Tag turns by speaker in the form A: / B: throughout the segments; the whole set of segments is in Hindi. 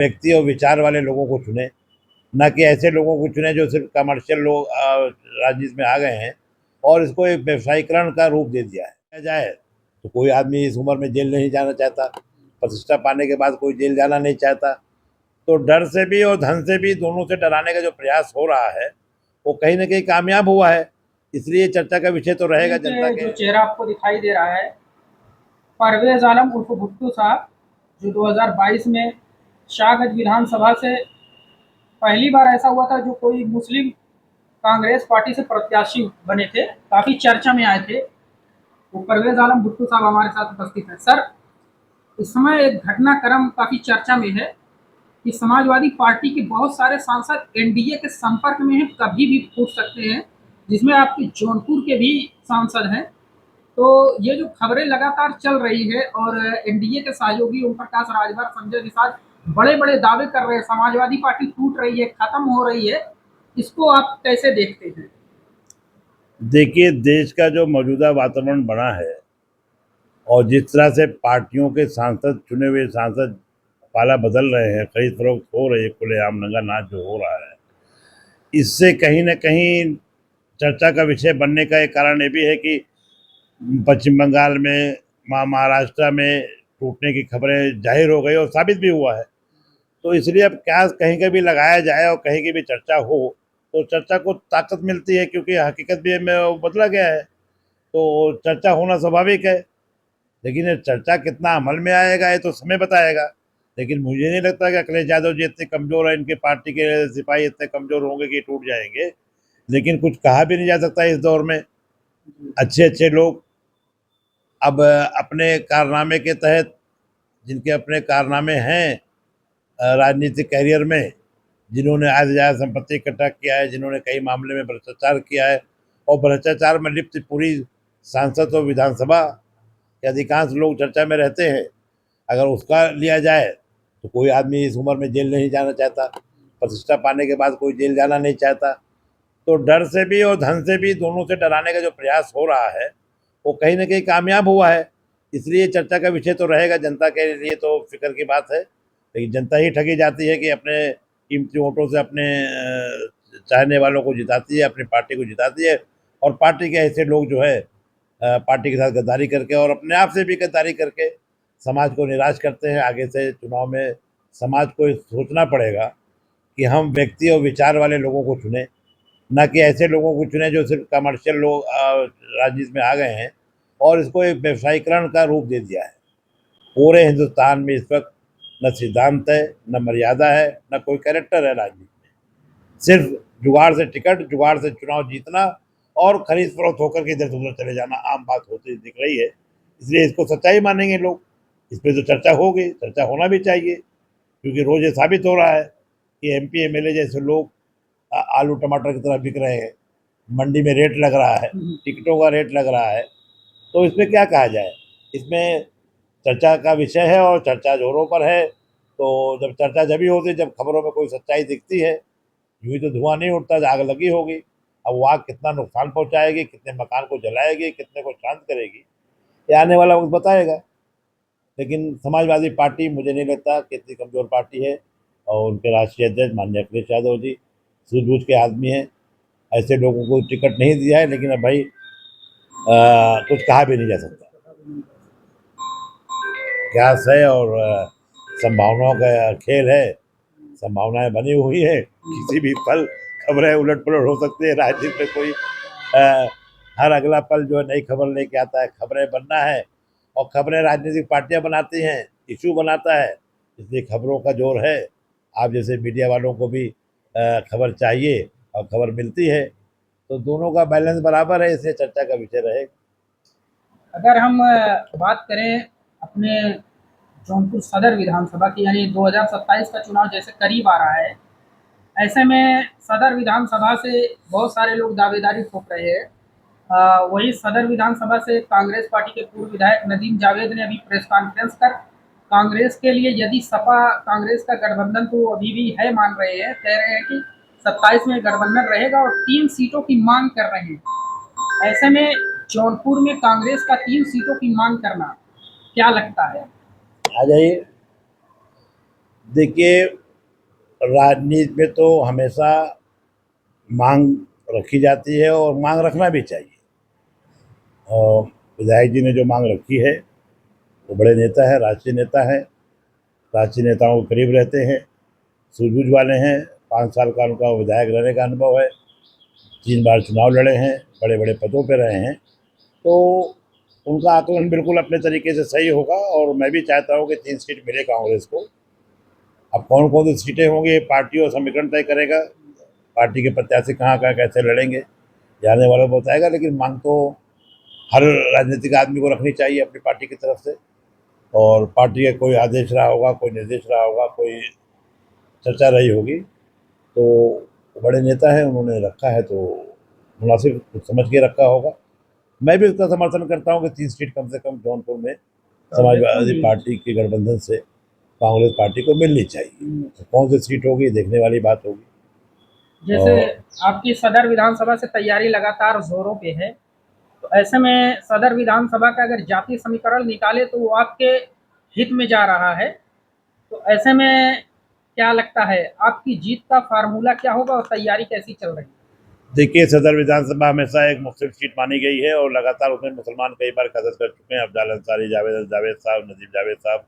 A: व्यक्ति और विचार वाले लोगों को चुने, न कि ऐसे लोगों को चुने जो सिर्फ कमर्शियल लोग राजनीति में आ गए हैं और इसको एक व्यवसायीकरण का रूप दे दिया है। जाए तो कोई आदमी इस उम्र में जेल नहीं जाना चाहता, प्रतिष्ठा पाने के बाद कोई जेल जाना नहीं चाहता। तो डर से भी और धन से भी, दोनों से डराने का जो प्रयास हो रहा है वो कहीं ना कहीं कामयाब हुआ है। इसलिए चर्चा का विषय तो रहेगा जनता के।
B: जो चेहरा आपको दिखाई दे रहा है, परवेज आलम उर्फ भुट्टू साहब, जो 2022 में शाहगंज विधानसभा से पहली बार ऐसा हुआ था जो कोई मुस्लिम कांग्रेस पार्टी से प्रत्याशी बने थे, काफी चर्चा में आए थे। वो परवेज आलम भुट्टू साहब हमारे साथ उपस्थित हैं। सर, इस समय एक घटनाक्रम काफी चर्चा में है कि समाजवादी पार्टी के बहुत सारे सांसद एनडीए के संपर्क में हैं, कभी भी फूट सकते हैं, जिसमें आपके जौनपुर के भी सांसद हैं। तो ये जो खबरें लगातार चल रही है और एनडीए के सहयोगी ओम प्रकाश राजभर, संजय निषाद बड़े बड़े दावे कर रहे हैं, समाजवादी पार्टी टूट रही है, खत्म हो रही है, इसको आप कैसे देखते हैं?
A: देखिए, देश का जो मौजूदा वातावरण बना है और जिस तरह से पार्टियों के सांसद, चुने हुए सांसद पाला बदल रहे हैं, खरीद फरोख्त हो रही है, खुलेआम नंगा नाच जो हो रहा है, इससे कहीं ना कहीं चर्चा का विषय बनने का एक कारण ये भी है कि पश्चिम बंगाल में, महाराष्ट्र में टूटने की खबरें जाहिर हो गई और साबित भी हुआ है। तो इसलिए अब क्या कहीं का भी लगाया जाए और कहीं की भी चर्चा हो तो चर्चा को ताकत मिलती है, क्योंकि हकीकत भी में वो बदला गया है। तो चर्चा होना स्वाभाविक है, लेकिन ये चर्चा कितना अमल में आएगा ये तो समय बताएगा। लेकिन मुझे नहीं लगता कि अखिलेश यादव जी इतने कमज़ोर है, इनके पार्टी के सिपाही इतने कमज़ोर होंगे कि टूट जाएंगे। लेकिन कुछ कहा भी नहीं जा सकता इस दौर में। अच्छे अच्छे लोग अब अपने कारनामे के तहत, जिनके अपने कारनामे हैं राजनीतिक कैरियर में, जिन्होंने आज ज़्यादा संपत्ति इकट्ठा किया है, जिन्होंने कई मामले में भ्रष्टाचार किया है और भ्रष्टाचार में लिप्त पूरी सांसद और विधानसभा के अधिकांश लोग चर्चा में रहते हैं। अगर उसका लिया जाए तो कोई आदमी इस उम्र में जेल नहीं जाना चाहता, प्रतिष्ठा पाने के बाद कोई जेल जाना नहीं चाहता। तो डर से भी और धन से भी, दोनों से डराने का जो प्रयास हो रहा है वो कहीं ना कहीं कामयाब हुआ है। इसलिए चर्चा का विषय तो रहेगा जनता के लिए, तो फिक्र की बात है। लेकिन जनता ही ठगी जाती है कि अपने कीमती वोटों से अपने चाहने वालों को जिताती है, अपनी पार्टी को जिताती है। और पार्टी के ऐसे लोग जो है पार्टी के साथ गद्दारी करके और अपने आप से भी गद्दारी करके समाज को निराश करते हैं। आगे से चुनाव में समाज को सोचना पड़ेगा कि हम व्यक्ति और विचार वाले लोगों को चुने, न कि ऐसे लोगों को चुने जो सिर्फ कमर्शियल लोग राजनीति में आ गए हैं और इसको एक व्यवसायीकरण का रूप दे दिया है। पूरे हिंदुस्तान में इस वक्त न सिद्धांत है, न मर्यादा है, न कोई कैरेक्टर है राजनीति में। सिर्फ जुगाड़ से टिकट, जुगाड़ से चुनाव जीतना और खरीद फरोख्त होकर के इधर से उधर चले जाना आम बात होती दिख रही है। इसलिए इसको सच्चाई मानेंगे लोग। इस पर तो चर्चा होगी, चर्चा होना भी चाहिए, क्योंकि रोज ये साबित हो रहा है कि एमपी एमएलए जैसे लोग आलू टमाटर की तरह बिक रहे हैं। मंडी में रेट लग रहा है, टिकटों का रेट लग रहा है। तो इसमें क्या कहा जाए? इसमें चर्चा का विषय है और चर्चा जोरों पर है। तो जब चर्चा जब ही होती है जब खबरों में कोई सच्चाई दिखती है। यूं ही तो धुआं नहीं उठता, आग लगी होगी। अब वो आग कितना नुकसान पहुंचाएगी, कितने मकान को जलाएगी, कितने को शांत करेगी, ये आने वाला वक्त बताएगा। लेकिन समाजवादी पार्टी मुझे नहीं लगता कि इतनी कमज़ोर पार्टी है। और उनके राष्ट्रीय अध्यक्ष माननीय अखिलेश यादव जी सूझबूझ के आदमी हैं। ऐसे लोगों को टिकट नहीं दिया है, लेकिन अब भाई कुछ कहा भी नहीं जा सकता। प्रयास है और संभावनाओं का खेल है। संभावनाएं बनी हुई है, किसी भी पल खबरें उलट पुलट हो सकती है। राजनीति में कोई अ, हर अगला पल जो है नई खबर लेके आता है। खबरें बनना है और खबरें राजनीतिक पार्टियां बनाती हैं, इशू बनाता है। इसलिए खबरों का जोर है। आप जैसे मीडिया वालों को भी खबर चाहिए और खबर मिलती है, तो दोनों का बैलेंस बराबर है। इसलिए चर्चा का विषय रहे।
B: अगर हम बात करें अपने जौनपुर सदर विधानसभा की, यानी 2027 का चुनाव जैसे करीब आ रहा है, ऐसे में सदर विधानसभा से बहुत सारे लोग दावेदारी ठोक रहे हैं। वही सदर विधानसभा से कांग्रेस पार्टी के पूर्व विधायक नदीम जावेद ने अभी प्रेस कॉन्फ्रेंस कर कांग्रेस के लिए, यदि सपा कांग्रेस का गठबंधन तो अभी भी है मान रहे हैं, कह रहे हैं कि 27 में गठबंधन रहेगा और 3 सीटों की मांग कर रहे हैं। ऐसे में जौनपुर में कांग्रेस का 3 सीटों की मांग करना क्या लगता है?
A: आ जाइए। देखिए, राजनीति में तो हमेशा मांग रखी जाती है और मांग रखना भी चाहिए। और विधायक जी ने जो मांग रखी है, वो बड़े नेता है, राष्ट्रीय नेता है, राष्ट्रीय नेताओं के करीब रहते हैं, सूझबूझ वाले हैं। 5 साल का उनका विधायक रहने का अनुभव है, 3 बार चुनाव लड़े हैं, बड़े बड़े पदों पर रहे हैं। तो उनका आकलन बिल्कुल अपने तरीके से सही होगा और मैं भी चाहता हूँ कि 3 सीट मिले कांग्रेस को। अब कौन कौन सी सीटें होंगी, पार्टी और समीकरण तय करेगा। पार्टी के प्रत्याशी कहाँ कहाँ कैसे लड़ेंगे, जाने वालों को बताएगा। लेकिन मांग तो हर राजनीतिक आदमी को रखनी चाहिए अपनी पार्टी की तरफ से। और पार्टी का कोई आदेश रहा होगा, कोई निर्देश रहा होगा, कोई चर्चा रही होगी, तो बड़े नेता हैं, उन्होंने रखा है तो मुनासिब कुछ समझ के रखा होगा। मैं भी उसका समर्थन करता हूँ कि 3 सीट कम से कम जौनपुर में समाजवादी पार्टी के गठबंधन से कांग्रेस पार्टी को मिलनी चाहिए। तो कौन सी सीट होगी, देखने वाली बात होगी।
B: जैसे
A: और
B: आपकी सदर विधानसभा से तैयारी लगातार जोरों पे है, तो ऐसे में सदर विधानसभा का अगर जातीय समीकरण निकाले तो वो आपके हित में जा रहा है। तो ऐसे में क्या लगता है आपकी जीत का फार्मूला क्या होगा और तैयारी कैसी चल रही है?
A: देखिए, सदर विधानसभा हमेशा एक मुस्लिम सीट मानी गई है और लगातार उसमें मुसलमान कई बार कदर कर चुके हैं। अब्दाल अंसारी, जावेद जावेद साहब, नजीब जावेद साहब,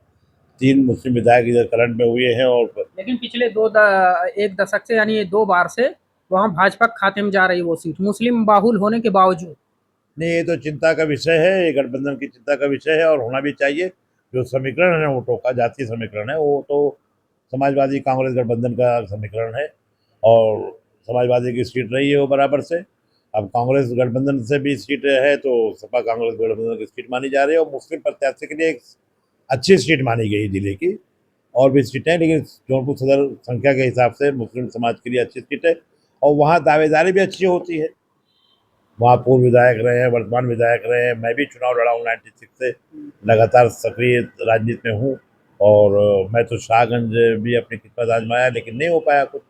A: 3 मुस्लिम विधायक इधर करंट में हुए हैं। और
B: लेकिन पिछले एक दशक से यानी 2 बार से वहाँ भाजपा के खाते में जा रही वो सीट मुस्लिम बाहुल होने के बावजूद।
A: नहीं, ये तो चिंता का विषय है, ये गठबंधन की चिंता का विषय है और होना भी चाहिए। जो समीकरण है वोटों का, जातीय समीकरण है, वो तो समाजवादी कांग्रेस गठबंधन का समीकरण है और समाजवादी की सीट रही है वो बराबर से। अब कांग्रेस गठबंधन से भी सीट है तो सपा कांग्रेस गठबंधन की सीट मानी जा रही है और मुस्लिम प्रत्याशी के लिए एक अच्छी सीट मानी गई जिले की। और भी सीटें, लेकिन जौनपुर सदर संख्या के हिसाब से मुस्लिम समाज के लिए अच्छी सीट है और वहाँ दावेदारी भी अच्छी होती है। वहाँ पूर्व विधायक रहे हैं, वर्तमान विधायक रहे हैं, मैं भी चुनाव लड़ा हूँ 96 से, लगातार सक्रिय राजनीति में हूँ। और मैं तो शाहगंज भी अपनी किस्मत आजमाया लेकिन नहीं हो पाया कुछ।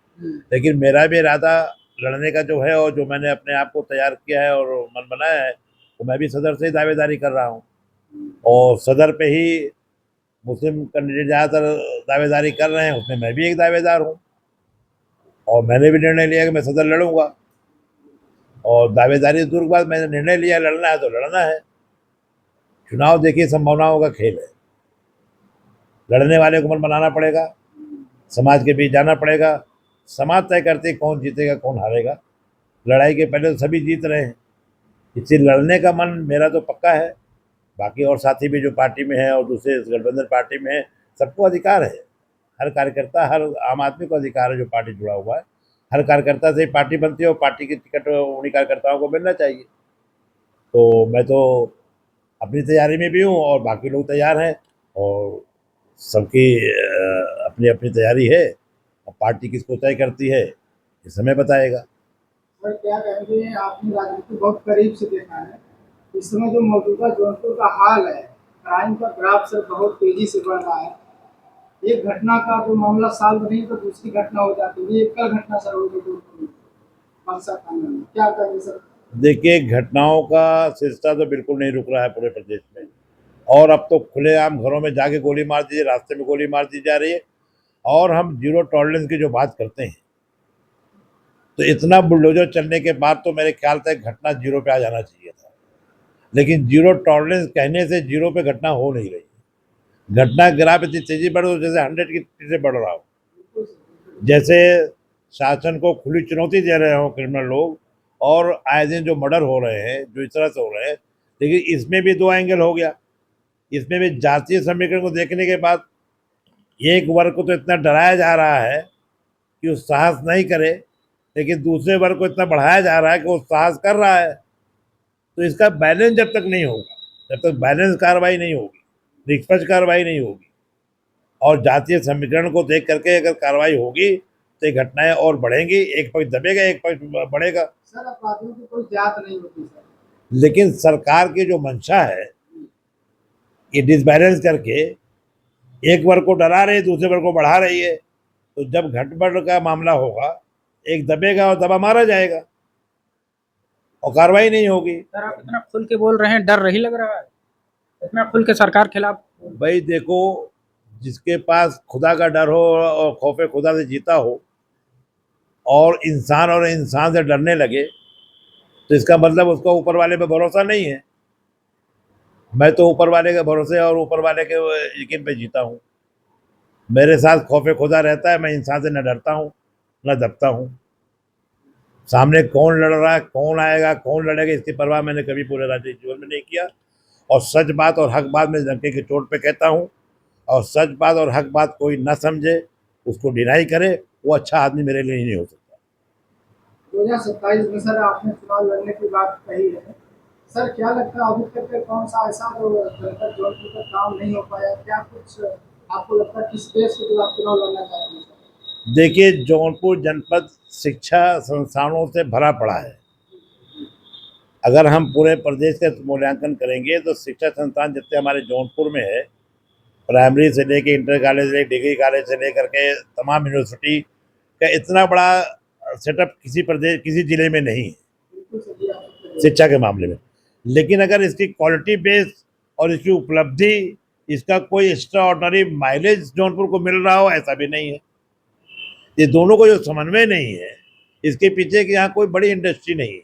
A: लेकिन मेरा भी इरादा लड़ने का जो है और जो मैंने अपने आप को तैयार किया है और मन बनाया है, तो मैं भी सदर से ही दावेदारी कर रहा हूँ। और सदर पे ही मुस्लिम कैंडिडेट ज़्यादातर दावेदारी कर रहे हैं, उसमें मैं भी एक दावेदार हूँ और मैंने भी निर्णय लिया कि मैं सदर लड़ूंगा। और दावेदारी दूर के बाद मैंने निर्णय लिया, लड़ना है तो लड़ना है। चुनाव देखिए संभावनाओं का खेल है, लड़ने वाले को मन बनाना पड़ेगा, समाज के बीच जाना पड़ेगा। समाज तय करते हैं कौन जीतेगा कौन हारेगा। लड़ाई के पहले तो सभी जीत रहे हैं, इसलिए लड़ने का मन मेरा तो पक्का है। बाकी और साथी भी जो पार्टी में है और दूसरे गठबंधन पार्टी में है, सबको अधिकार है। हर कार्यकर्ता, हर आम आदमी को अधिकार है जो पार्टी जुड़ा हुआ है। हर कार्यकर्ता से ही पार्टी बनती है और पार्टी की टिकट उन्हीं कार्यकर्ताओं को मिलना चाहिए। तो मैं तो अपनी तैयारी में भी हूँ और बाकी लोग तैयार हैं और सबकी अपनी अपनी तैयारी है। अब पार्टी किसको तय करती है ये समय बताएगा।
C: सर क्या कहेंगे, आपने राजनीति बहुत करीब से देखा है। इस समय जो मौजूदा जौनपुर का हाल है, क्राइम का ग्राफ सर बहुत तेजी से बढ़ रहा है। एक घटना का जो मामला सॉल्व नहीं तो दूसरी घटना हो जाती है। ये एक कल घटना सर हो गई जौनपुर में, बक्सर थाने में। क्या कहेंगे सर?
A: देखिए, घटनाओं का सिलसिला तो बिल्कुल नहीं रुक रहा है पूरे प्रदेश में। और अब तो खुलेआम घरों में जाके गोली मार दीजिए, रास्ते में गोली मार दी जा रही है। और हम जीरो टॉलरेंस की जो बात करते हैं, तो इतना बुलडोजर चलने के बाद तो मेरे ख्याल से घटना जीरो पे आ जाना चाहिए था। लेकिन जीरो टॉलरेंस कहने से जीरो पे घटना हो नहीं रही। घटना ग्राफ इतनी तेजी बढ़ रही जैसे 100 की स्पीड से बढ़ रहा हो, जैसे शासन को खुली चुनौती दे रहे हो क्रिमिनल लोग। और आए दिन जो मर्डर हो रहे हैं जो इस तरह से हो रहे हैं, लेकिन इसमें भी 2 एंगल हो गया। इसमें भी जातीय समीकरण को देखने के बाद एक वर्ग को तो इतना डराया जा रहा है कि वो साहस नहीं करे, लेकिन दूसरे वर्ग को इतना बढ़ाया जा रहा है कि वो साहस कर रहा है। तो इसका बैलेंस जब तक नहीं होगा, जब तक बैलेंस कार्रवाई नहीं होगी, निष्पक्ष कार्रवाई नहीं होगी और जातीय समीकरण को देख करके अगर कार्रवाई होगी तो ये घटनाएं और बढ़ेंगी। एक पक्ष दबेगा, एक पक्ष बढ़ेगा।
C: सर अपराधियों की कोई जात नहीं होती सर।
A: लेकिन सरकार की जो मंशा है, ये डिसबैलेंस करके एक वर्ग को डरा रही है, दूसरे वर्ग को बढ़ा रही है। तो जब घटबढ़ का मामला होगा, एक दबेगा और दबा मारा जाएगा और कार्रवाई नहीं होगी।
B: सर आप इतना खुल के बोल रहे हैं, डर नहीं लग रहा है इतना खुल के सरकार खिलाफ?
A: भाई देखो, जिसके पास खुदा का डर हो और खौफे खुदा से जीता हो और इंसान से डरने लगे, तो इसका मतलब उसका ऊपर वाले पे भरोसा नहीं है। मैं तो ऊपर वाले के भरोसे और ऊपर वाले के यकीन पे जीता हूँ। मेरे साथ खौफे खुदा रहता है, मैं इंसान से न डरता हूँ न दबता हूँ। सामने कौन लड़ रहा है, कौन आएगा, कौन लड़ेगा, इसकी परवाह मैंने कभी पूरे राजनीतिक जीवन में नहीं किया। और सच बात और हक बात मैं डंके की चोट पे कहता हूँ। और सच बात और हक बात कोई न समझे, उसको डिनाई करे, वो अच्छा आदमी मेरे लिए ही नहीं हो सकता।
C: 2027 में सर आपने चुनाव लड़ने की बात कही है। सर क्या लगता है अभी तक के कौन सा ऐसा जो जनपद जौनपुर का काम नहीं हो पाया, क्या कुछ आपको लगता है किस देश के जो आप चुनाव लड़ना चाहते हैं सर?
A: देखिए, जौनपुर जनपद शिक्षा संस्थानों से भरा पड़ा है। अगर हम पूरे प्रदेश का मूल्यांकन करेंगे तो शिक्षा संस्थान जितने हमारे जौनपुर में है, प्राइमरी से लेके इंटर कॉलेज से डिग्री कॉलेज से लेकर के तमाम यूनिवर्सिटी का इतना बड़ा सेटअप किसी जिले में नहीं है
C: बिल्कुल सही आप
A: शिक्षा के मामले में। लेकिन अगर इसकी क्वालिटी बेस और इसकी उपलब्धि, इसका कोई एक्स्ट्रा ऑर्डनरी माइलेज जौनपुर को मिल रहा हो, ऐसा भी नहीं है। ये दोनों को जो समन्वय नहीं है, इसके पीछे कि यहाँ कोई बड़ी इंडस्ट्री नहीं है,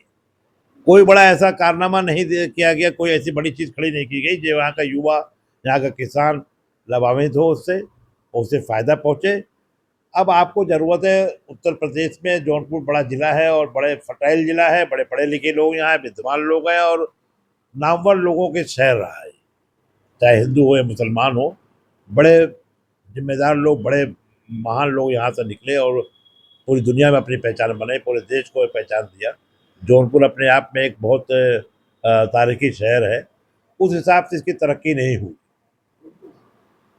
A: कोई बड़ा ऐसा कारनामा नहीं किया गया, कोई ऐसी बड़ी चीज़ खड़ी नहीं की गई जो यहाँ का युवा, यहाँ का किसान लाभान्वित हो, उससे फ़ायदा पहुँचे। अब आपको ज़रूरत है, उत्तर प्रदेश में जौनपुर बड़ा ज़िला है और बड़े फर्टाइल ज़िला है, बड़े पढ़े लिखे लोग यहाँ विद्वान लोग हैं और नामवर लोगों के शहर रहा है। चाहे हिंदू हो या मुसलमान हो, बड़े जिम्मेदार लोग, बड़े महान लोग यहाँ से निकले और पूरी दुनिया में अपनी पहचान बनाई, पूरे देश को पहचान दिया। जौनपुर अपने आप में एक बहुत तारीखी शहर है। उस हिसाब से इसकी तरक्की नहीं हुई।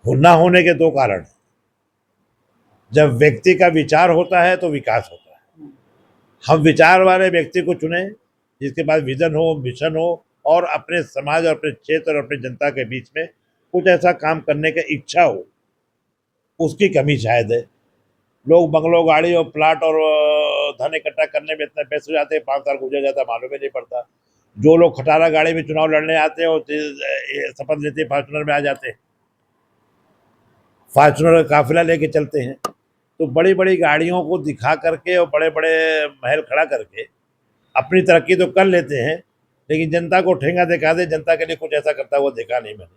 A: ना होने के दो कारण हैं। जब व्यक्ति का विचार होता है तो विकास होता है। हम विचार वाले व्यक्ति को चुने जिसके पास विजन हो, मिशन हो और अपने समाज और अपने क्षेत्र और अपनी जनता के बीच में कुछ ऐसा काम करने की इच्छा हो। उसकी कमी शायद है। लोग बंगलो, गाड़ी और प्लाट और धन इकट्ठा करने में इतने पैसे हो जाते हैं, 5 साल गुजर जाता है, मालूम ही नहीं पड़ता। जो लोग खटारा गाड़ी में चुनाव लड़ने आते हैं और शपथ लेते फॉर्चुनर में आ जाते हैं, फॉर्चुनर का काफिला लेके चलते हैं। तो बड़ी बड़ी गाड़ियों को दिखा करके और बड़े बड़े महल खड़ा करके अपनी तरक्की तो कर लेते हैं, लेकिन जनता को ठेंगा दिखा दे, जनता के लिए कुछ ऐसा करता हुआ देखा नहीं मैंने।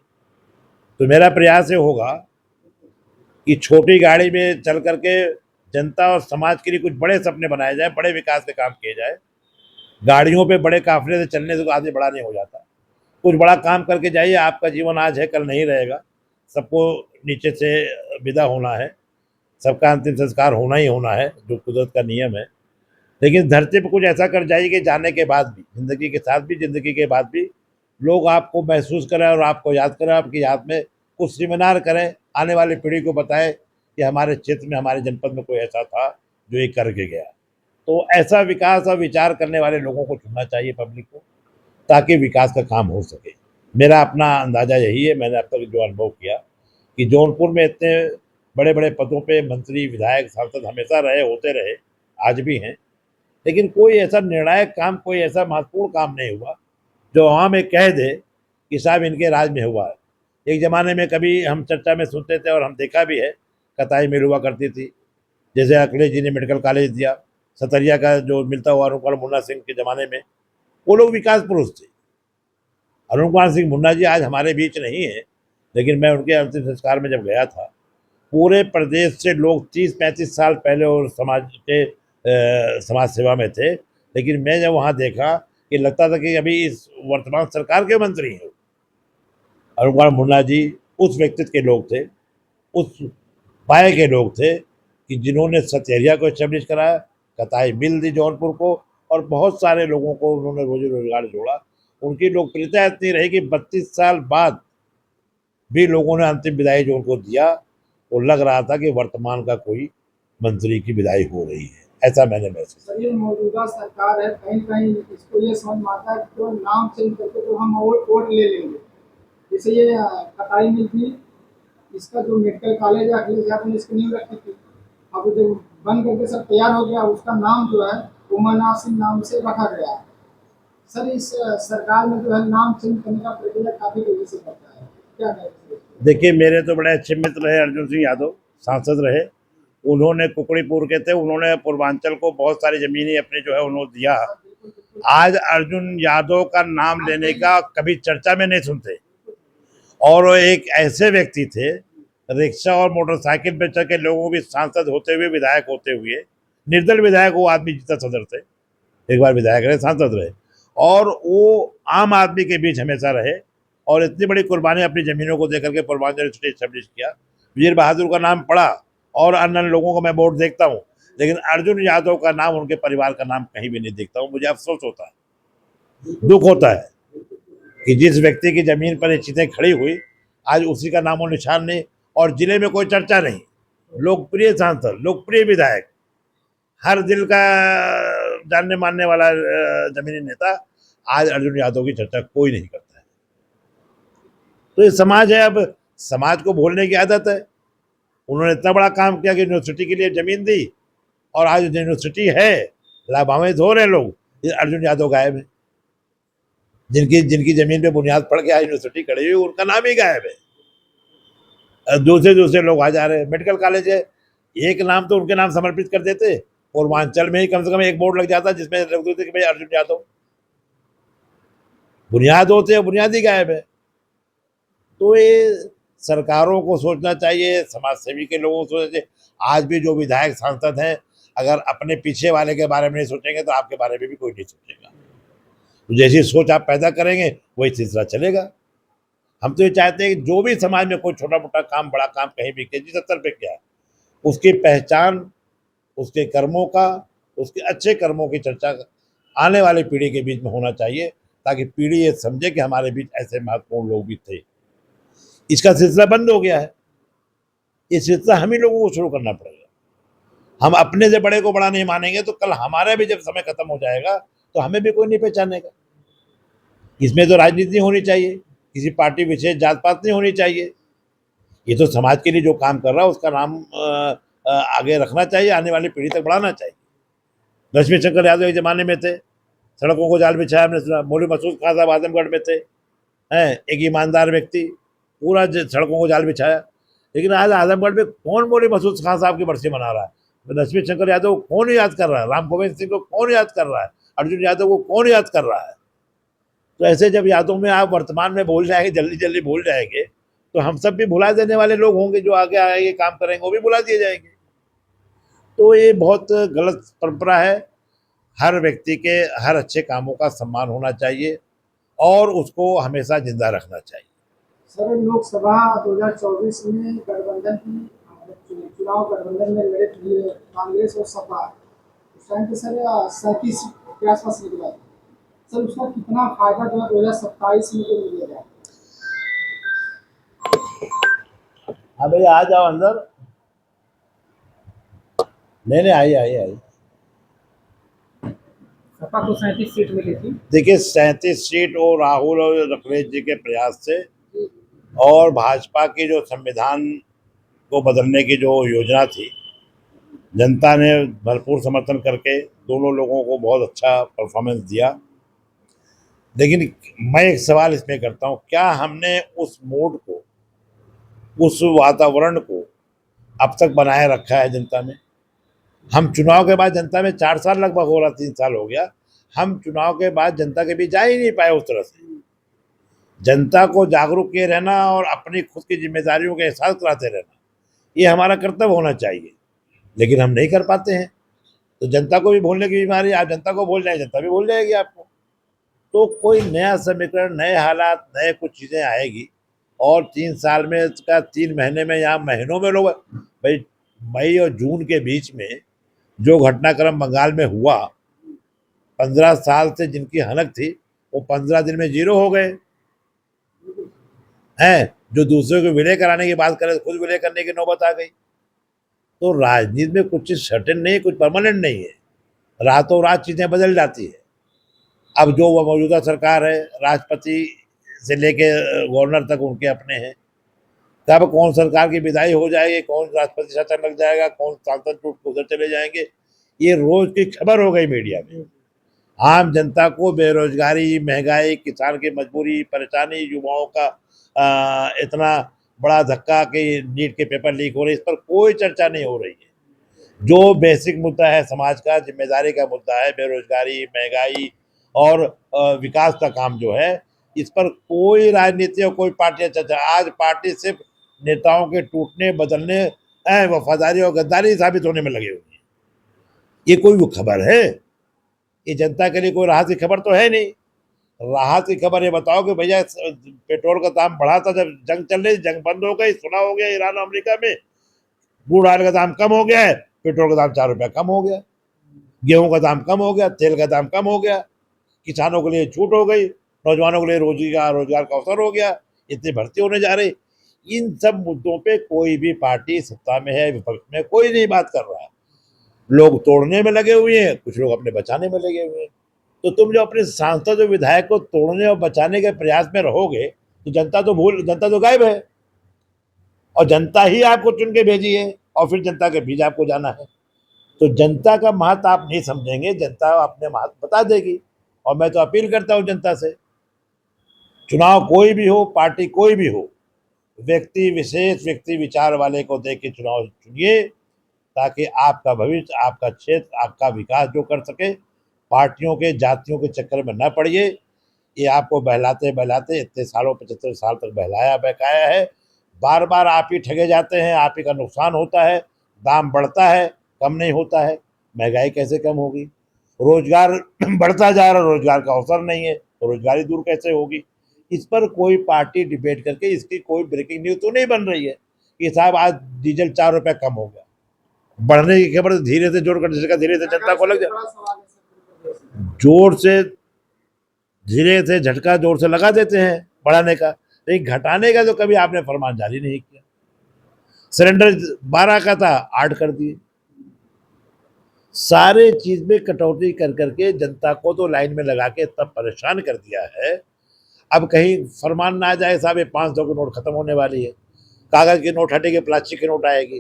A: तो मेरा प्रयास ये होगा कि छोटी गाड़ी में चल करके जनता और समाज के लिए कुछ बड़े सपने बनाए जाए, बड़े विकास के काम किए जाए। गाड़ियों पे बड़े काफिले से चलने से आदमी बड़ा नहीं हो जाता। कुछ बड़ा काम करके जाइए, आपका जीवन आज है कल नहीं रहेगा। सबको नीचे से विदा होना है, सबका अंतिम संस्कार होना ही होना है, जो कुदरत का नियम है। लेकिन धरती पर कुछ ऐसा कर जाइए कि जाने के बाद भी, जिंदगी के साथ भी, जिंदगी के बाद भी लोग आपको महसूस करें और आपको याद करें, आपकी याद में कुछ सेमिनार करें, आने वाली पीढ़ी को बताएं कि हमारे क्षेत्र में, हमारे जनपद में कोई ऐसा था जो ये करके गया। तो ऐसा विकास और विचार करने वाले लोगों को चुनना चाहिए पब्लिक को, ताकि विकास का काम हो सके। मेरा अपना अंदाज़ा यही है। मैंने अब तक जो अनुभव किया कि जौनपुर में इतने बड़े बड़े पदों पे मंत्री, विधायक, सांसद हमेशा रहे, होते रहे, आज भी हैं, लेकिन कोई ऐसा निर्णायक काम, कोई ऐसा महत्वपूर्ण काम नहीं हुआ जो आवाम में कह दे कि साहब इनके राज में हुआ है। एक ज़माने में कभी हम चर्चा में सुनते थे और हम देखा भी है, कताई मिल हुआ करती थी। जैसे अखिलेश जी ने मेडिकल कॉलेज दिया, सतरिया का जो मिलता हुआ अरुण कुमार मुन्ना सिंह के ज़माने में, वो लोग विकास पुरुष थे। अरुण कुमार सिंह मुन्ना जी आज हमारे बीच नहीं है, लेकिन मैं उनके अंतिम संस्कार में जब गया था, पूरे प्रदेश से लोग 30-35 साल पहले और समाज सेवा में थे, लेकिन मैं जब वहाँ देखा कि लगता था कि अभी इस वर्तमान सरकार के मंत्री हैं। अरुण कुमार मुन्ना जी उस व्यक्तित्व के लोग थे, उस पाए के लोग थे कि जिन्होंने सतहरिया को एस्टेब्लिश कराया, कताई मिल दी जौनपुर को, और बहुत सारे लोगों को उन्होंने रोजी रोजगार जोड़ा। उनकी लोकप्रियता इतनी रही कि 32 साल बाद भी लोगों ने अंतिम विदाई जो उनको दिया, वो लग रहा था कि वर्तमान का कोई मंत्री की विदाई हो रही है, ऐसा मैंने महसूस।
C: सर ये मौजूदा सरकार है, कहीं कहीं इसको ये समझ में आता है कि तो नाम चेंज करके तो हम वोट ले लेंगे। जैसे ये कटाई मिल थी, इसका जो मेडिकल कॉलेज है अखिलेश यादव ने इसकी नींव रखी थी, अब जो बन करके सब तैयार हो गया, उसका नाम जो है उमरनाथ सिंह नाम से रखा गया है। सर इस सरकार में जो है नाम चेंज करने का प्रक्रिया काफी तेजी से बढ़ता है, क्या कहेंगे?
A: देखिए, मेरे तो बड़े अच्छे मित्र रहे अर्जुन सिंह यादव, सांसद रहे। उन्होंने कुकड़ीपुर के थे, उन्होंने पूर्वांचल को बहुत सारी ज़मीनें अपनी जो है उन्होंने दिया। आज अर्जुन यादव का नाम लेने का कभी चर्चा में नहीं सुनते, और वो एक ऐसे व्यक्ति थे, रिक्शा और मोटरसाइकिल पे चल के लोगों को भी सांसद होते हुए, विधायक होते हुए, निर्दल विधायक वो आदमी जीता सदर से, एक बार विधायक रहे, सांसद रहे, और वो आम आदमी के बीच हमेशा रहे, और इतनी बड़ी कुर्बानी अपनी ज़मीनों को देकर के पूर्वांचल स्टेट एस्टेब्लिश किया। वीर बहादुर का नाम पढ़ा और अन्य लोगों को मैं वोट देखता हूँ, लेकिन अर्जुन यादव का नाम, उनके परिवार का नाम कहीं भी नहीं देखता हूँ। मुझे अफसोस होता है, दुख होता है कि जिस व्यक्ति की ज़मीन पर ये चीज़ें खड़ी हुई, आज उसी का नामो निशान नहीं, और जिले में कोई चर्चा नहीं। लोकप्रिय सांसद, लोकप्रिय विधायक, हर दिल का जानने मानने वाला जमीनी नेता, आज अर्जुन यादव की चर्चा कोई नहीं करता है। तो ये समाज है, अब समाज को भूलने की आदत है। उन्होंने इतना बड़ा काम किया कि यूनिवर्सिटी के लिए जमीन दी, और आज यूनिवर्सिटी है, लाभान्वित हो रहे लोग, ये अर्जुन यादव गायब है। जिनकी जिनकी जमीन पे बुनियाद पड़ के आज यूनिवर्सिटी खड़ी हुई, उनका नाम ही गायब है। दूसरे दूसरे लोग आ जा रहे हैं। मेडिकल कॉलेज है, एक नाम तो उनके नाम समर्पित कर देते, पूर्वांचल में ही कम से कम एक बोर्ड लग जाता जिसमें लिख देते कि भाई अर्जुन यादव। बुनियाद होते हैं, बुनियाद ही गायब है। तो ये सरकारों को सोचना चाहिए, समाज सेवी के लोगों को सोचना चाहिए। आज भी जो विधायक सांसद हैं, अगर अपने पीछे वाले के बारे में नहीं सोचेंगे तो आपके बारे में भी कोई नहीं सोचेगा। तो जैसी सोच आप पैदा करेंगे वही सिलसिला चलेगा। हम तो ये चाहते हैं कि जो भी समाज में कोई छोटा मोटा काम, बड़ा काम कहीं भी किया, जिस स्तर पे किया, उसकी पहचान, उसके कर्मों का, उसके अच्छे कर्मों की चर्चा आने वाली पीढ़ी के बीच में होना चाहिए, ताकि पीढ़ी ये समझे कि हमारे बीच ऐसे महत्वपूर्ण लोग भी थे। इसका सिलसिला बंद हो गया है, ये सिलसिला हम ही लोगों को शुरू करना पड़ेगा। हम अपने से बड़े को बड़ा नहीं मानेंगे तो कल हमारा भी जब समय खत्म हो जाएगा तो हमें भी कोई नहीं पहचानेगा। इसमें तो राजनीति होनी चाहिए, किसी पार्टी विशेष जात पात नहीं होनी चाहिए। ये तो समाज के लिए जो काम कर रहा है उसका नाम आगे रखना चाहिए, आने वाली पीढ़ी तक बढ़ाना चाहिए। लक्ष्मी शंकर यादव एक जमाने में थे, सड़कों को जाल बिछाया, हमने सुना। मौलवी मसूद खान साहब आजमगढ़ में थे, हैं, एक ईमानदार व्यक्ति, पूरा सड़कों को जाल बिछाया। लेकिन आज आजमगढ़ में कौन मौलवी मसूद खान साहब की बरसी मना रहा है? लक्ष्मी शंकर यादव को कौन याद कर रहा है? राम गोविंद सिंह को कौन याद कर रहा है? अर्जुन यादव को कौन याद कर रहा है? तो ऐसे जब यादों में आप वर्तमान में भूल जाएंगे, जल्दी जल्दी भूल जाएंगे, तो हम सब भी भुला देने वाले लोग होंगे। जो आगे आगे काम करेंगे वो भी भुला दिए जाएंगे। तो ये बहुत गलत परंपरा है। हर व्यक्ति के हर अच्छे कामों का सम्मान होना चाहिए और उसको हमेशा जिंदा रखना चाहिए।
C: सर, लोकसभा 2024 में गठबंधन की चुनाव गठबंधन में लड़े थे कांग्रेस और सपा। उस टाइम पे सर 37 के आसपास निकला था। सर, उसका कितना फायदा जो है 2027 में तो मिलेगा?
A: हाँ भैया, आ जाओ अंदर। नहीं नहीं, आइए आइए आइए।
B: सपा को 37 सीट मिली थी।
A: देखिए, 37 सीट और राहुल और अखिलेश जी के प्रयास से, और भाजपा की जो संविधान को बदलने की जो योजना थी, जनता ने भरपूर समर्थन करके दोनों लोगों को बहुत अच्छा परफॉर्मेंस दिया। लेकिन मैं एक सवाल इसमें करता हूँ, क्या हमने उस मोड को, उस वातावरण को अब तक बनाए रखा है जनता में? हम चुनाव के बाद जनता में 4 साल लगभग हो रहा, 3 साल हो गया, हम चुनाव के बाद जनता के बीच जा ही नहीं पाए उस तरह से। जनता को जागरूक किए रहना और अपनी खुद की जिम्मेदारियों का एहसास कराते रहना, ये हमारा कर्तव्य होना चाहिए, लेकिन हम नहीं कर पाते हैं। तो जनता को भी भूलने की बीमारी, आप जनता को भूल जाए, जनता भी भूल जाएगी आपको। तो कोई नया समीकरण, नए हालात, नए कुछ चीज़ें आएगी, और 3 साल में का 3 महीने में या महीनों में लोग, भाई मई और जून के बीच में जो घटनाक्रम बंगाल में हुआ, 15 साल से जिनकी हनक थी वो 15 दिन में जीरो हो गए हैं। जो दूसरे को विलय कराने की बात करे, खुद विलय करने की नौबत आ गई। तो राजनीति में कुछ चीज़ सर्टेन नहीं, कुछ परमानेंट नहीं है, रातों रात चीज़ें बदल जाती है। अब जो वो मौजूदा सरकार है, राष्ट्रपति से लेके गवर्नर तक उनके अपने हैं। कब कौन सरकार की विदाई हो जाएगी, कौन राष्ट्रपति शासन लग जाएगा, कौन सांसद टूट उधर चले जाएंगे, ये रोज की खबर हो गई मीडिया में। आम जनता को बेरोजगारी, महंगाई, किसान की मजबूरी, परेशानी, युवाओं का इतना बड़ा धक्का कि नीट के पेपर लीक हो रहे, इस पर कोई चर्चा नहीं हो रही है। जो बेसिक मुद्दा है समाज का, जिम्मेदारी का मुद्दा है, बेरोजगारी, महंगाई और विकास का काम जो है, इस पर कोई राजनीति और कोई पार्टी चर्चा। आज पार्टी सिर्फ नेताओं के टूटने, बदलने, वफादारी और गद्दारी साबित होने में लगे हुए हैं। ये कोई वो खबर है? ये जनता के लिए कोई राहत की खबर तो है नहीं। राहत की खबर ये बताओ कि भैया पेट्रोल का दाम बढ़ा था जब जंग चल रही, जंग बंद हो गई, सुना हो गया ईरान और अमेरिका में, क्रूड ऑयल का दाम कम हो गया है, पेट्रोल का दाम 4 रुपया कम हो गया, गेहूं का दाम कम हो गया, तेल का दाम कम हो गया, किसानों के लिए छूट हो गई, नौजवानों के लिए रोजगार का अवसर हो गया, इतनी भर्ती होने जा रही। इन सब मुद्दों पे कोई भी पार्टी सत्ता में है, विपक्ष में, कोई नहीं बात कर रहा है। लोग तोड़ने में लगे हुए हैं, कुछ लोग अपने बचाने में लगे हुए हैं। तो तुम जो अपने सांसद और विधायक को तोड़ने और बचाने के प्रयास में रहोगे तो जनता तो गायब है, और जनता ही आपको चुन के भेजी है, और फिर जनता के बीच आपको जाना है। तो जनता का महत्व आप नहीं समझेंगे, जनता अपने महत्व बता देगी। और मैं तो अपील करता हूं जनता से, चुनाव कोई भी हो, पार्टी कोई भी हो, व्यक्ति विशेष, व्यक्ति विचार वाले को देख के चुनाव चुनिए, ताकि आपका भविष्य, आपका क्षेत्र, आपका विकास जो कर सके। पार्टियों के, जातियों के चक्कर में न पड़िए। ये आपको बहलाते बहलाते इतने सालों, 75 साल तक बहलाया बहकाया है। बार बार आप ही ठगे जाते हैं, आप ही का नुकसान होता है, दाम बढ़ता है, कम नहीं होता है। महंगाई कैसे कम होगी? रोजगार बढ़ता जा रहा है, रोजगार का अवसर नहीं है, तो रोजगारी दूर कैसे होगी? इस पर कोई पार्टी डिबेट करके इसकी कोई ब्रेकिंग न्यूज तो नहीं बन रही है कि साहब आज डीजल 4 रुपया कम हो गया। बढ़ने की खबर धीरे से जोड़ कर झटका धीरे से जनता को लग जाए,
C: बड़ा सवाल है सर।
A: जोर से धीरे से झटका जोर से लगा देते हैं बढ़ाने का, लेकिन घटाने का तो कभी आपने फरमान जारी नहीं किया। सिलेंडर 12 का था, 8 कर दिए। सारे चीज में कटौती कर करके जनता को तो लाइन में लगा के तब परेशान कर दिया है। अब कहीं फरमान ना आ जाए साहब ये 500 की नोट खत्म होने वाली है, कागज की नोट हटेगी, प्लास्टिक की नोट आएगी,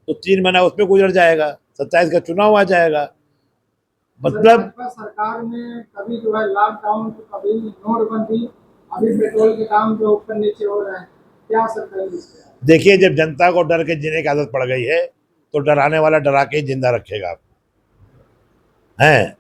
A: तो 3 महीना उसमें गुजर जाएगा, 27 का चुनाव आ जाएगा। मतलब
C: भाजपा सरकार में कभी जो है लॉकडाउन, तो कभी नोटबंदी, अभी पेट्रोल के दाम जो ऊपर नीचे हो रहे हैं, क्या असर करेंगे इस पे?
A: देखिए, जब जनता को डर के जीने की आदत पड़ गई है तो डराने वाला डरा के ही जिंदा रखेगा आपको। हैं,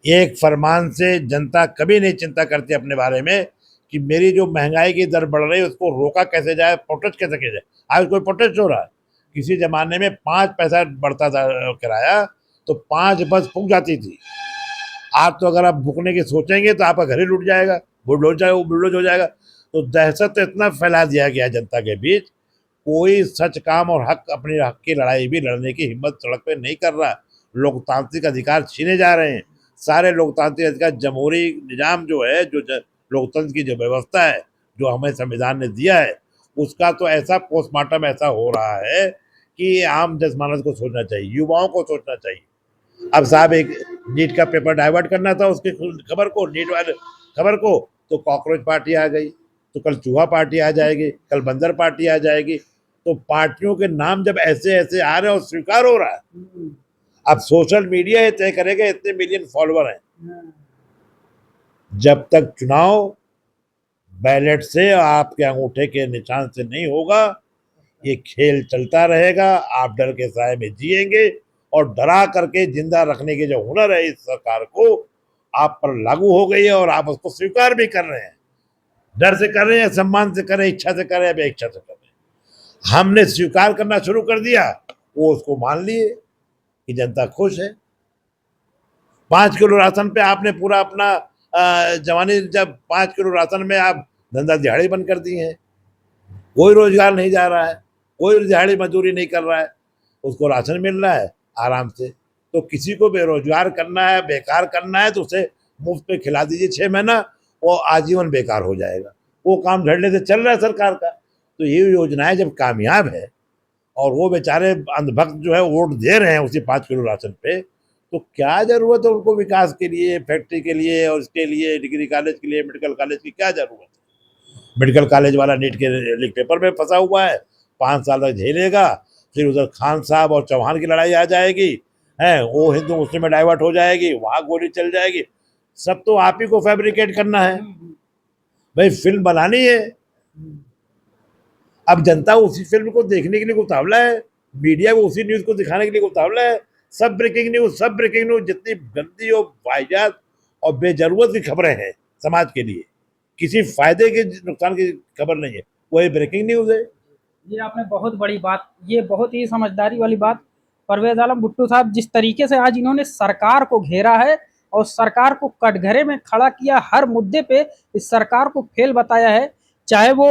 A: एक फरमान से जनता कभी नहीं चिंता करती अपने बारे में कि मेरी जो महंगाई की दर बढ़ रही है उसको रोका कैसे जाए, प्रोटेस्ट कैसे किया जाए। आज कोई प्रोटेस्ट हो रहा है? किसी जमाने में 5 पैसा बढ़ता था किराया, तो 5 बस फूक जाती थी। आज तो अगर आप भुगने की सोचेंगे तो आपका घर ही लूट जाएगा, बुलडोज हो जाएगा। तो दहशत तो इतना फैला दिया गया जनता के बीच, कोई सच काम और हक, अपनी हक की लड़ाई भी लड़ने की हिम्मत सड़क पे नहीं कर रहा। लोकतांत्रिक अधिकार छीने जा रहे हैं, सारे लोकतांत्रिक अधिकार। जमहूरी निजाम जो है, लोकतंत्र की जो व्यवस्था है, जो हमें संविधान ने दिया है, उसका तो ऐसा पोस्टमार्टम ऐसा हो रहा है कि आम जनमानस को सोचना चाहिए, युवाओं को सोचना चाहिए। अब साहब एक नीट का पेपर डाइवर्ट करना था, उसकी खबर को, नीट वाले खबर को, तो कॉकरोच पार्टी आ गई, तो कल चूहा पार्टी आ जाएगी, कल बंदर पार्टी आ जाएगी। तो पार्टियों के नाम जब ऐसे ऐसे आ रहे हैं और स्वीकार हो रहा है, अब सोशल मीडिया ये तय करेगा इतने मिलियन फॉलोअर हैं। जब तक चुनाव बैलेट से, आपके अंगूठे के निशान से नहीं होगा, ये खेल चलता रहेगा। आप डर के साए में जिएंगे, और डरा करके जिंदा रखने के जो हुनर है इस सरकार को, आप पर लागू हो गई है, और आप उसको स्वीकार भी कर रहे हैं। डर से कर रहे हैं, सम्मान से कर रहे हैं, इच्छा से कर रहे हैं, इच्छा से कर रहे हैं। हमने स्वीकार करना शुरू कर दिया, वो उसको मान लिए कि जनता खुश है। 5 किलो राशन पे आपने पूरा अपना जवानी, जब 5 किलो राशन में आप धंधा दिहाड़ी बंद कर दिए हैं, कोई रोजगार नहीं जा रहा है, कोई दिहाड़ी मजदूरी नहीं कर रहा है, उसको राशन मिल रहा है आराम से। तो किसी को बेरोजगार करना है, बेकार करना है, तो उसे मुफ्त पे खिला दीजिए 6 महीना, वो आजीवन बेकार हो जाएगा। वो काम धड़ल्ले से चल रहा है सरकार का। तो ये योजनाएं जब कामयाब है, और वो बेचारे अंधभक्त जो है वोट दे रहे हैं उसी 5 किलो राशन पे, तो क्या जरूरत है उनको विकास के लिए, फैक्ट्री के लिए, और इसके लिए डिग्री कॉलेज के लिए, मेडिकल कॉलेज की क्या जरूरत है? मेडिकल कॉलेज वाला नीट के लीक पेपर में फंसा हुआ है, 5 साल तक झेलेगा। फिर उधर खान साहब और चौहान की लड़ाई आ जाएगी, है वो हिंदू मुस्लिम में डाइवर्ट हो जाएगी, वहां गोली चल जाएगी। सब तो आप ही को फैब्रिकेट करना है भाई, फिल्म बनानी है। अब जनता उसी फिल्म को देखने के लिए उतावला है, मीडिया भी उसी न्यूज को दिखाने के लिए उतावला है। सब ब्रेकिंग न्यूज जितनी गंदी और वाहियात और बेजरूरत की खबरें हैं समाज के लिए, किसी फायदे के नुकसान की खबर नहीं है, वही ब्रेकिंग न्यूज है।
B: ये आपने बहुत बड़ी बात, ये बहुत ही समझदारी वाली बात परवेज आलम भुट्टो साहब, जिस तरीके से आज इन्होंने सरकार को घेरा है और सरकार को कटघरे में खड़ा किया, हर मुद्दे पे इस सरकार को फेल बताया है। चाहे वो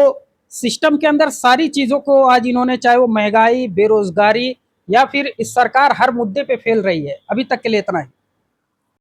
B: सिस्टम के अंदर सारी चीजों को आज इन्होंने, चाहे वो महंगाई, बेरोजगारी, या फिर इस सरकार हर मुद्दे पे फेल रही है। अभी तक के लिए इतना ही।